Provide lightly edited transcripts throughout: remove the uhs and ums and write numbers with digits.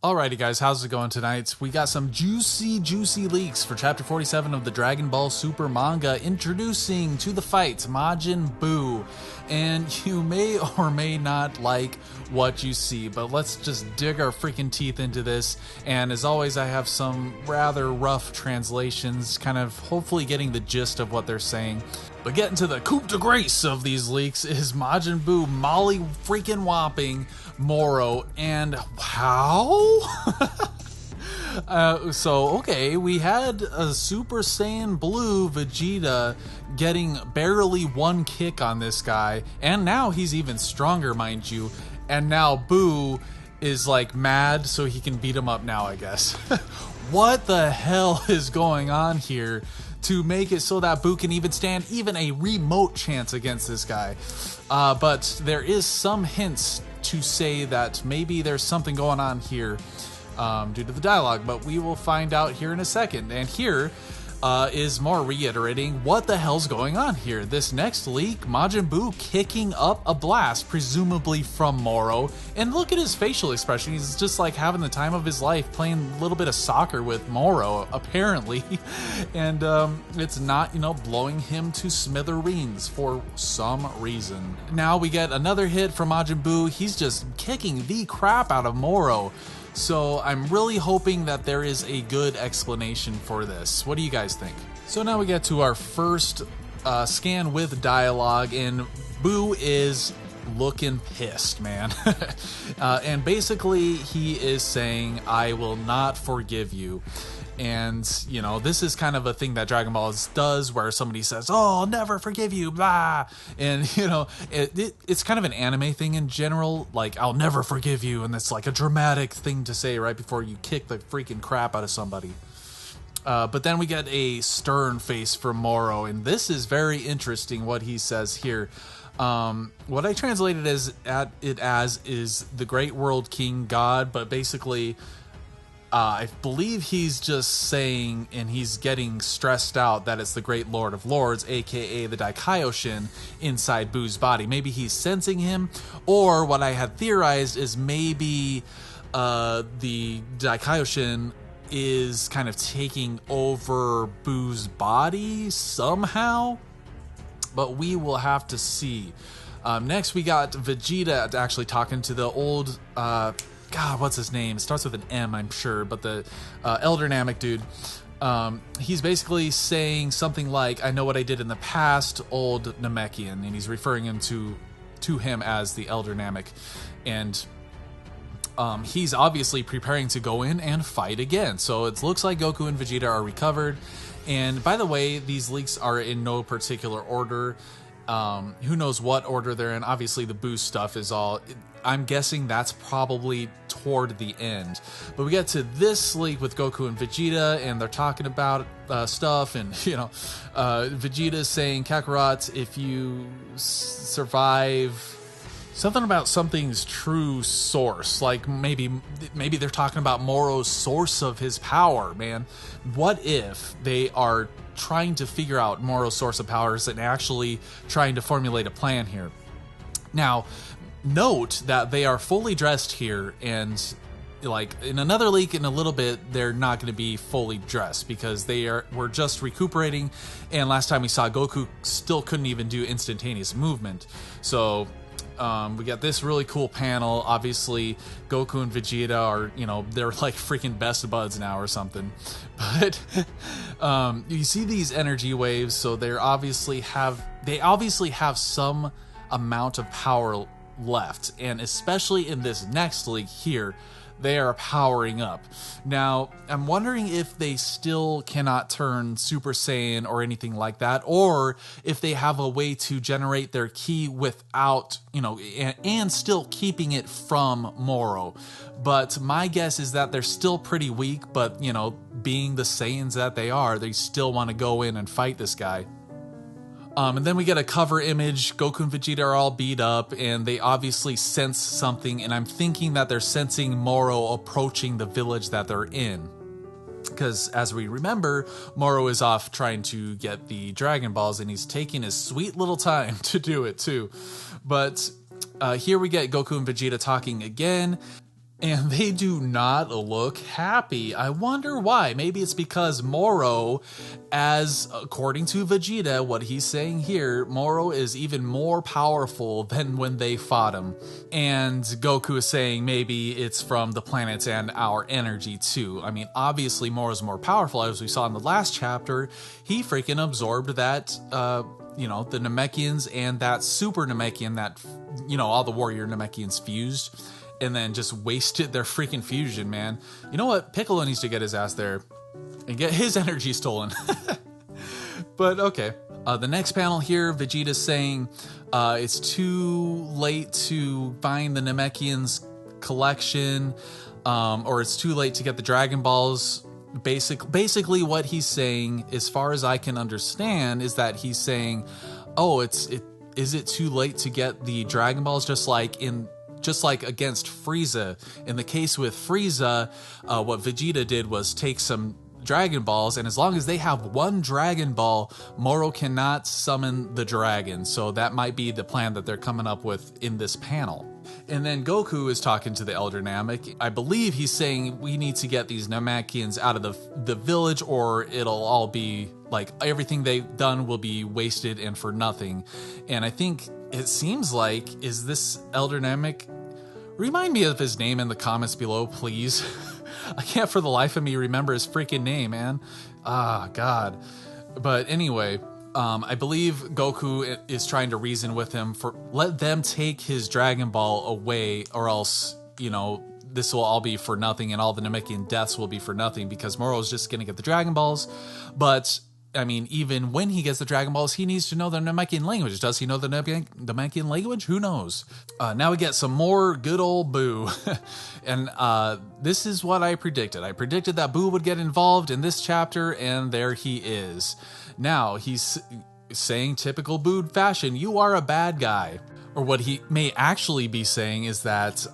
Alrighty guys, how's it going tonight? We got some juicy leaks for chapter 47 of the Dragon Ball Super Manga, introducing to the fight Majin Buu. And you may or may not like what you see, but let's just dig our freaking teeth into this. And as always, I have some rather rough translations, kind of hopefully getting the gist of what they're saying. But getting to the coup de grace of these leaks is Majin Buu molly freaking whopping MORO, and how? Okay, we had a Super Saiyan Blue Vegeta getting barely one kick on this guy, and now he's even stronger, mind you, and now Buu is like mad so he can beat him up now, I guess. What the hell is going on here to make it so that Buu can even stand even a remote chance against this guy? But there is some hints to say that maybe there's something going on here due to the dialogue, but we will find out here in a second. And here is more reiterating what the hell's going on here. This next leak, Majin Buu kicking up a blast, presumably from MORO, and look at his facial expression. He's just like having the time of his life, playing a little bit of soccer with MORO, apparently, and it's not, blowing him to smithereens for some reason. Now we get another hit from Majin Buu. He's just kicking the crap out of MORO. So I'm really hoping that there is a good explanation for this. What do you guys think? So now we get to our first scan with dialogue, and Buu is looking pissed, man. And basically he is saying, "I will not forgive you." And, this is kind of a thing that Dragon Ball does, where somebody says, "Oh, I'll never forgive you, blah." And, it's kind of an anime thing in general, like, "I'll never forgive you." And it's like a dramatic thing to say right before you kick the freaking crap out of somebody. But then we get a stern face from MORO, and this is very interesting what he says here. What I translated as is the Great World King God, but basically I believe he's just saying, and he's getting stressed out, that it's the Great Lord of Lords, aka the Daikaioshin, inside Buu's body. Maybe he's sensing him, or what I had theorized is maybe the Daikaioshin is kind of taking over Buu's body somehow, but we will have to see. Next we got Vegeta actually talking to the old God, what's his name? It starts with an M, I'm sure, but the Elder Namek dude. He's basically saying something like, "I know what I did in the past, old Namekian," and he's referring him to him as the Elder Namek. And he's obviously preparing to go in and fight again. So it looks like Goku and Vegeta are recovered. And by the way, these leaks are in no particular order. Who knows what order they're in. Obviously the Buu stuff is all, I'm guessing that's probably toward the end. But we get to this leak with Goku and Vegeta, and they're talking about stuff, and Vegeta's saying, "Kakarot, if you survive," something about something's true source. Like maybe they're talking about MORO's source of his power, man. What if they are trying to figure out MORO's source of powers and actually trying to formulate a plan here? Now, note that they are fully dressed here, and like in another leak in a little bit, they're not going to be fully dressed because were just recuperating, and last time we saw Goku still couldn't even do instantaneous movement. So we got this really cool panel. Obviously Goku and Vegeta are, they're like freaking best buds now or something. But you see these energy waves, so they obviously have some amount of power left, and especially in this next league here, they are powering up. Now, I'm wondering if they still cannot turn Super Saiyan or anything like that, or if they have a way to generate their ki without, and still keeping it from MORO. But my guess is that they're still pretty weak, but, being the Saiyans that they are, they still want to go in and fight this guy. And then we get a cover image. Goku and Vegeta are all beat up, and they obviously sense something, and I'm thinking that they're sensing MORO approaching the village that they're in. Because, as we remember, MORO is off trying to get the Dragon Balls, and he's taking his sweet little time to do it, too. But here we get Goku and Vegeta talking again. and they do not look happy. I wonder why. Maybe it's because MORO, as according to Vegeta, what he's saying here, MORO is even more powerful than when they fought him. And Goku is saying maybe it's from the planets and our energy too. I mean, obviously MORO's more powerful, as we saw in the last chapter. He freaking absorbed that, the Namekians and that Super Namekian that, all the warrior Namekians fused. And then just wasted their freaking fusion, man. You know what? Piccolo needs to get his ass there and get his energy stolen. But okay. The next panel here, Vegeta's saying it's too late to find the Namekians collection, or it's too late to get the Dragon Balls. Basically what he's saying, as far as I can understand, is that he's saying, is it too late to get the Dragon Balls, just like against Frieza. In the case with Frieza, what Vegeta did was take some Dragon Balls, and as long as they have one Dragon Ball, MORO cannot summon the dragon. So that might be the plan that they're coming up with in this panel. And then Goku is talking to the Elder Namek. I believe he's saying we need to get these Namekians out of the village, or it'll all be like everything they've done will be wasted and for nothing. And I think it seems like, is this Elder Namek? Remind me of his name in the comments below, please. I can't for the life of me remember his freaking name, man. Ah, God. But anyway, I believe Goku is trying to reason with him for let them take his Dragon Ball away, or else, this will all be for nothing and all the Namekian deaths will be for nothing, because Moro's just going to get the Dragon Balls. But I mean, even when he gets the Dragon Balls, he needs to know the Namekian language. Does he know the Namekian language? Who knows? Now we get some more good old Boo. And this is what I predicted. I predicted that Boo would get involved in this chapter, and there he is. Now, he's saying typical Boo fashion, you are a bad guy. Or what he may actually be saying is that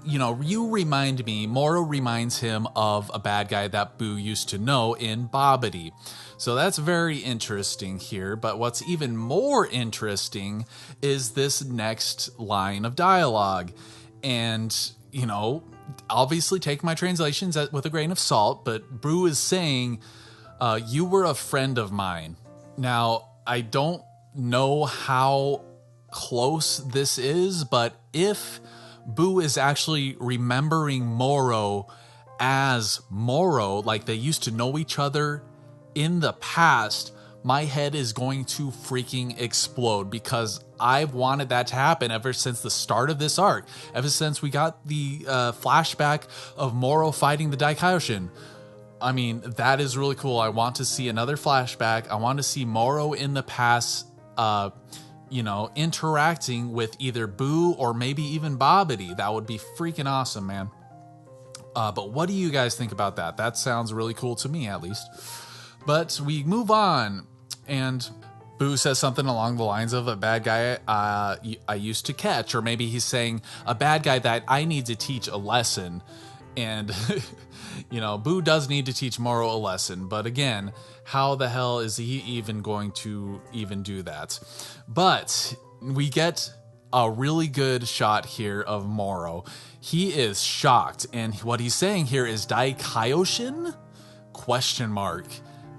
you remind me, MORO reminds him of a bad guy that Boo used to know in Babidi. So that's very interesting here. But what's even more interesting is this next line of dialogue. And, obviously take my translations with a grain of salt, but Boo is saying, you were a friend of mine. Now, I don't know how close this is, but if Boo is actually remembering MORO as MORO, like they used to know each other in the past, my head is going to freaking explode, because I've wanted that to happen ever since the start of this arc, ever since we got the flashback of MORO fighting the Daikaioshin. I mean, that is really cool. I want to see another flashback. I want to see MORO in the past, interacting with either Boo or maybe even Babidi. That would be freaking awesome, man. But what do you guys think about that? That sounds really cool to me, at least. But we move on, and Boo says something along the lines of a bad guy I used to catch, or maybe he's saying a bad guy that I need to teach a lesson. And, Boo does need to teach MORO a lesson. But again, how the hell is he even going to even do that? But we get a really good shot here of MORO. He is shocked. And what he's saying here is Daikaioshin? ?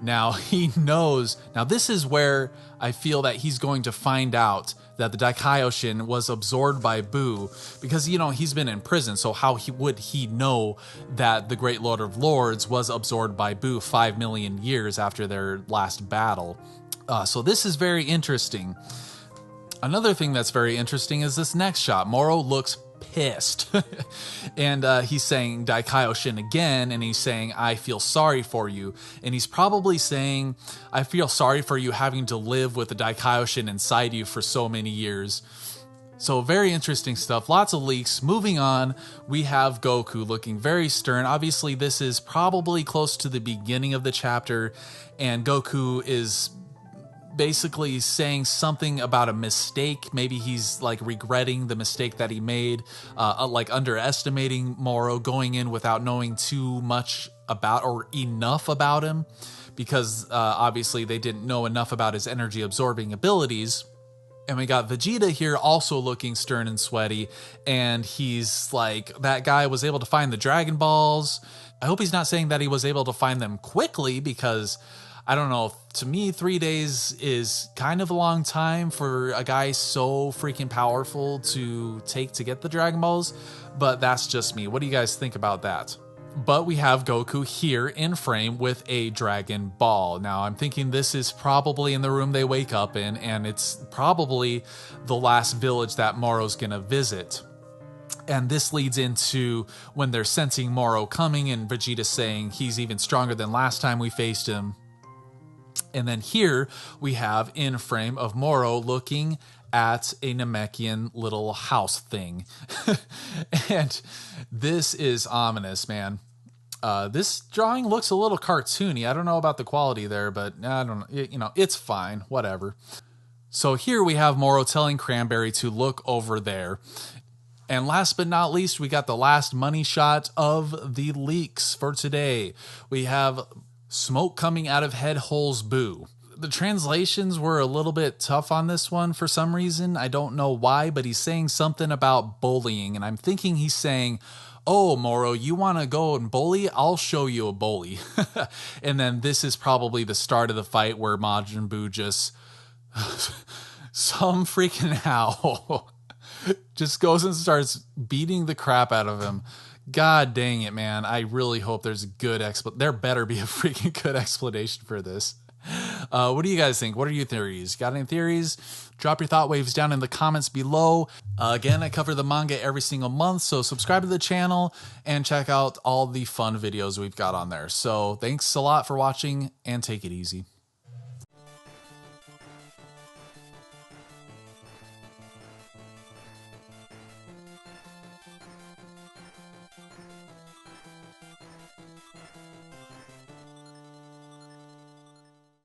Now, he knows. Now, this is where I feel that he's going to find out that the Daikaioshin was absorbed by Boo, because, he's been in prison. So how would he know that the Great Lord of Lords was absorbed by Boo 5 million years after their last battle? So this is very interesting. Another thing that's very interesting is this next shot. MORO looks pissed. And he's saying Daikaioshin again, and he's saying, I feel sorry for you. And he's probably saying, I feel sorry for you having to live with the Daikaioshin inside you for so many years. So very interesting stuff. Lots of leaks. Moving on, we have Goku looking very stern. Obviously, this is probably close to the beginning of the chapter, and Goku is basically saying something about a mistake. Maybe he's like regretting the mistake that he made, like underestimating MORO, going in without knowing too much about or enough about him, because obviously they didn't know enough about his energy absorbing abilities. And we got Vegeta here also looking stern and sweaty. And he's like, that guy was able to find the Dragon Balls. I hope he's not saying that he was able to find them quickly, because I don't know. To me, 3 days is kind of a long time for a guy so freaking powerful to take to get the Dragon Balls. But that's just me. What do you guys think about that? But we have Goku here in frame with a Dragon Ball. Now, I'm thinking this is probably in the room they wake up in, and it's probably the last village that Moro's gonna visit. And this leads into when they're sensing Moro coming, and Vegeta saying he's even stronger than last time we faced him. And then here we have in frame of Moro looking at a Namekian little house thing. And this is ominous, man. This drawing looks a little cartoony. I don't know about the quality there, but I don't know. You know, it's fine. Whatever. So here we have Moro telling Cranberry to look over there. And last but not least, we got the last money shot of the leaks for today. We have smoke coming out of Head Hole's Boo. The translations were a little bit tough on this one for some reason. I don't know why, but he's saying something about bullying. And I'm thinking he's saying, oh, Moro, you want to go and bully? I'll show you a bully. And then this is probably the start of the fight where Majin Buu just some freaking how just goes and starts beating the crap out of him. God dang it, man. I really hope there's a good there better be a freaking good explanation for this. What do you guys think? What are your theories? Got any theories? Drop your thought waves down in the comments below. Again, I cover the manga every single month, so subscribe to the channel and check out all the fun videos we've got on there. So thanks a lot for watching, and take it easy.